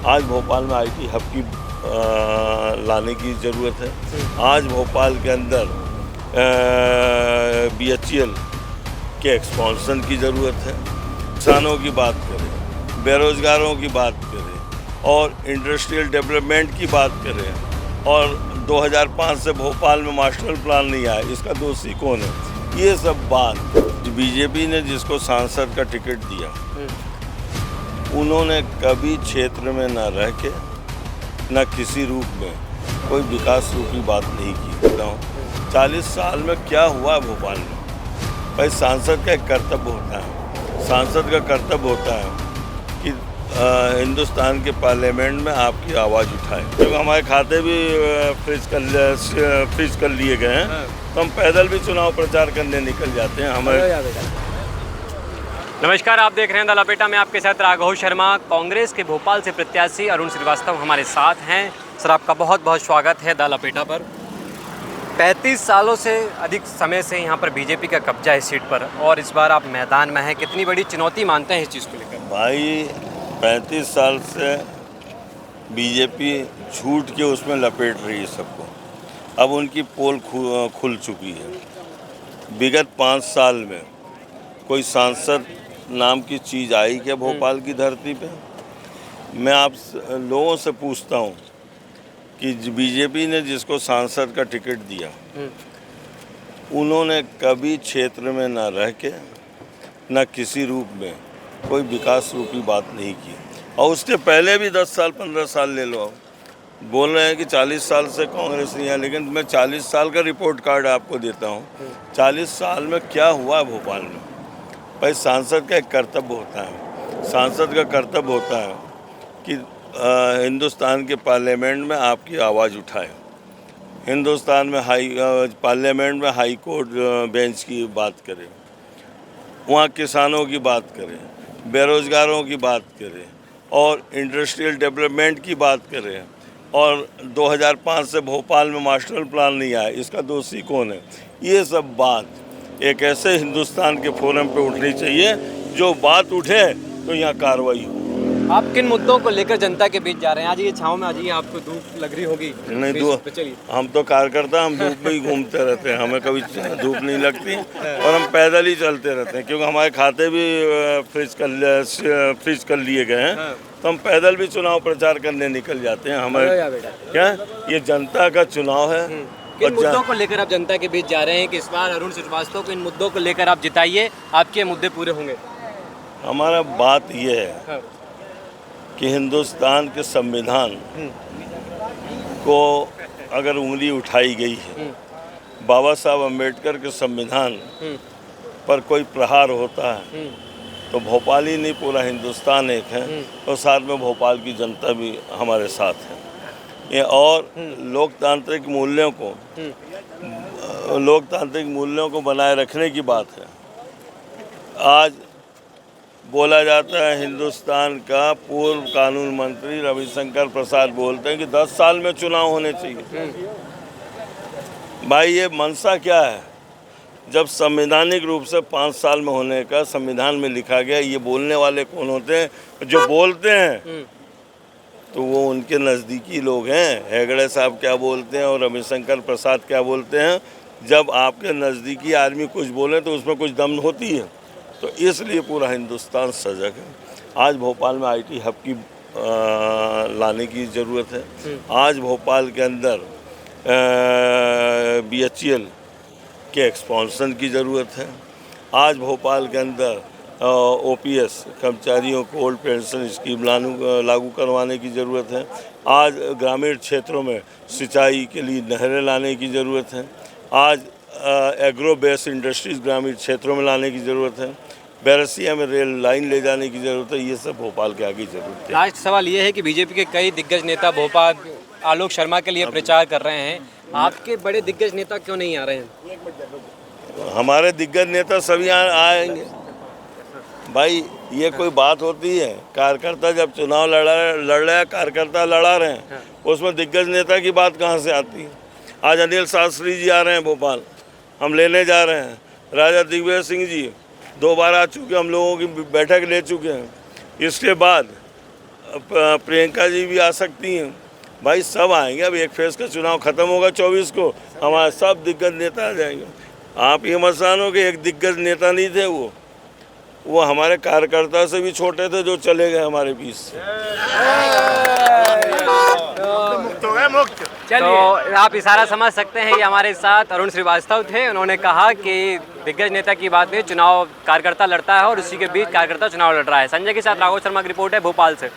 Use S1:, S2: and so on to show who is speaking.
S1: आज भोपाल में IT hub की लाने की ज़रूरत है। आज भोपाल के अंदर BHEL के एक्सपांशन की ज़रूरत है। किसानों की बात करें, बेरोज़गारों की बात करें और इंडस्ट्रियल डेवलपमेंट की बात करें और 2005 से भोपाल में मास्टर प्लान नहीं आया, इसका दोषी कौन है? ये सब बात बीजेपी ने जिसको सांसद का टिकट दिया, उन्होंने कभी क्षेत्र में न रह के न किसी रूप में कोई विकास रूपी बात नहीं की। 40 साल में क्या हुआ भोपाल में? भाई सांसद का एक कर्तव्य होता है, सांसद का कर्तव्य होता है कि हिंदुस्तान के पार्लियामेंट में आपकी आवाज़ उठाए। क्योंकि हमारे खाते भी फ्रीज कर लिए गए हैं, तो हम पैदल भी चुनाव प्रचार करने निकल जाते हैं। हमारे
S2: नमस्कार, आप देख रहे हैं द लपेटा में आपके साथ राघव शर्मा। कांग्रेस के भोपाल से प्रत्याशी अरुण श्रीवास्तव हमारे साथ हैं। सर, आपका बहुत बहुत स्वागत है द लपेटा पर। 35 सालों से अधिक समय से यहाँ पर बीजेपी का कब्जा है सीट पर, और इस बार आप मैदान में हैं। कितनी बड़ी चुनौती मानते हैं इस चीज़ को लेकर?
S1: भाई 35 साल से बीजेपी झूठ के उसमें लपेट रही है सबको। अब उनकी पोल खुल चुकी है। विगत 5 साल में कोई सांसद नाम की चीज़ आई क्या भोपाल की धरती पे? मैं आप लोगों से पूछता हूँ कि बीजेपी ने जिसको सांसद का टिकट दिया, उन्होंने कभी क्षेत्र में न रह के न किसी रूप में कोई विकास रूपी बात नहीं की। और उसके पहले भी 10 साल 15 साल ले लो। बोल रहे हैं कि 40 साल से कांग्रेस नहीं है, लेकिन मैं 40 साल का रिपोर्ट कार्ड आपको देता हूँ। 40 साल में क्या हुआ भोपाल में? भाई सांसद का एक कर्तव्य होता है, सांसद का कर्तव्य होता है कि हिंदुस्तान के पार्लियामेंट में आपकी आवाज़ उठाए। हिंदुस्तान में पार्लियामेंट में हाई कोर्ट बेंच की बात करें, वहाँ किसानों की बात करें, बेरोज़गारों की बात करें और इंडस्ट्रियल डेवलपमेंट की बात करें और 2005 से भोपाल में मास्टर प्लान नहीं आया, इसका दोषी कौन है? ये सब बात एक ऐसे हिंदुस्तान के फोरम पे उठनी चाहिए जो बात उठे तो यहाँ कार्रवाई हो।
S2: आप किन मुद्दों को लेकर जनता के बीच जा रहे हैं? आज ये छाँव में, आज ये आपको धूप लग रही होगी।
S1: नहीं धूप, हम तो कार्यकर्ता, हम धूप में ही घूमते रहते हैं, हमें कभी धूप नहीं लगती और हम पैदल ही चलते रहते हैं। क्योंकि हमारे खाते भी फ्रीज कर लिए गए हैं, तो हम पैदल भी चुनाव प्रचार करने निकल जाते हैं। हमारे क्या, ये जनता का चुनाव है।
S2: किन मुद्दों को लेकर आप जनता के बीच जा रहे हैं कि इस बार अरुण श्रीवास्तव को इन मुद्दों को लेकर आप जिताइए, आपके मुद्दे पूरे होंगे?
S1: हमारा बात ये है कि हिंदुस्तान के संविधान को अगर उंगली उठाई गई है, बाबा साहब अम्बेडकर के संविधान पर कोई प्रहार होता है तो भोपाल ही नहीं पूरा हिंदुस्तान एक है, और साथ में भोपाल की जनता भी हमारे साथ है। ये और लोकतांत्रिक मूल्यों को बनाए रखने की बात है। आज बोला जाता है, हिंदुस्तान का पूर्व कानून मंत्री रविशंकर प्रसाद बोलते हैं कि 10 साल में चुनाव होने चाहिए। भाई ये मंशा क्या है? जब संवैधानिक रूप से 5 साल में होने का संविधान में लिखा गया, ये बोलने वाले कौन होते हैं? जो बोलते हैं तो वो उनके नज़दीकी लोग हैं। हेगड़े साहब क्या बोलते हैं और रविशंकर प्रसाद क्या बोलते हैं? जब आपके नज़दीकी आदमी कुछ बोले तो उसमें कुछ दम होती है। तो इसलिए पूरा हिंदुस्तान सजग है। आज भोपाल में आईटी हब की लाने की ज़रूरत है। आज भोपाल के अंदर BHEL के एक्सपांशन की ज़रूरत है। आज भोपाल के अंदर OPS कर्मचारियों को ओल्ड पेंशन स्कीम लागू करवाने की ज़रूरत है। आज ग्रामीण क्षेत्रों में सिंचाई के लिए नहरें लाने की ज़रूरत है। आज एग्रो बेस्ड इंडस्ट्रीज ग्रामीण क्षेत्रों में लाने की ज़रूरत है। बैरसिया में रेल लाइन ले जाने की ज़रूरत है। ये सब भोपाल के आगे ज़रूरत है।
S2: लास्ट सवाल ये है कि बीजेपी के कई दिग्गज नेता भोपाल आलोक शर्मा के लिए प्रचार कर रहे हैं, आपके बड़े दिग्गज नेता क्यों नहीं आ रहे हैं?
S1: हमारे दिग्गज नेता सभी आएंगे। भाई ये कोई बात होती है? कार्यकर्ता जब चुनाव लड़ रहे हैं, कार्यकर्ता लड़ा रहे हैं, उसमें दिग्गज नेता की बात कहाँ से आती है? आज अनिल शास्त्री जी आ रहे हैं भोपाल, हम लेने जा रहे हैं। राजा दिग्विजय सिंह जी 2 बार आ चुके, हम लोगों की बैठक ले चुके हैं। इसके बाद प्रियंका जी भी आ सकती हैं, भाई सब आएंगे। अब एक फेज का चुनाव खत्म होगा 24 को, हमारे सब दिग्गज नेता आ जाएंगे। आप ये मत जानो कि एक दिग्गज नेता नहीं थे, वो हमारे कार्यकर्ता से भी छोटे थे जो चले गए हमारे बीच से।
S2: तो आप इशारा समझ सकते हैं, ये हमारे साथ अरुण श्रीवास्तव थे। उन्होंने कहा कि दिग्गज नेता की बात नहीं, चुनाव कार्यकर्ता लड़ता है और उसी के बीच कार्यकर्ता चुनाव लड़ रहा है। संजय के साथ राघव शर्मा की रिपोर्ट है भोपाल से।